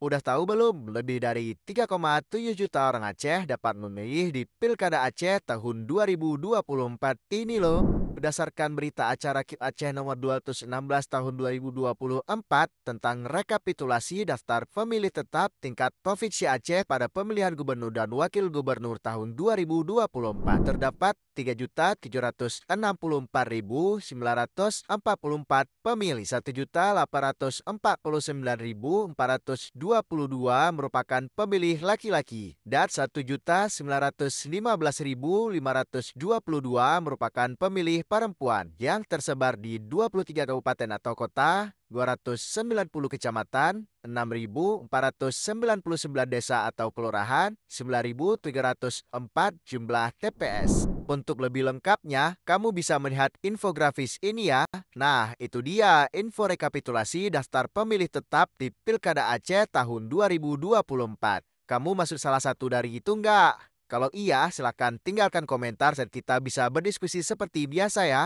Udah tahu belum? Lebih dari 3,7 juta orang Aceh dapat memilih di Pilkada Aceh tahun 2024 ini loh. Berdasarkan berita acara KIP Aceh nomor 216 tahun 2024 tentang rekapitulasi daftar pemilih tetap tingkat Provinsi Aceh pada pemilihan gubernur dan wakil gubernur tahun 2024, terdapat 3.764.944 pemilih. 1.849.422 merupakan pemilih laki-laki dan 1.915.522 merupakan pemilih perempuan yang tersebar di 23 kabupaten atau kota, 290 kecamatan, 6.499 desa atau kelurahan, 9.304 jumlah TPS. Untuk lebih lengkapnya, kamu bisa melihat infografis ini ya. Nah, itu dia info rekapitulasi daftar pemilih tetap di Pilkada Aceh tahun 2024. Kamu masuk salah satu dari itu nggak? Kalau iya, silakan tinggalkan komentar dan kita bisa berdiskusi seperti biasa ya.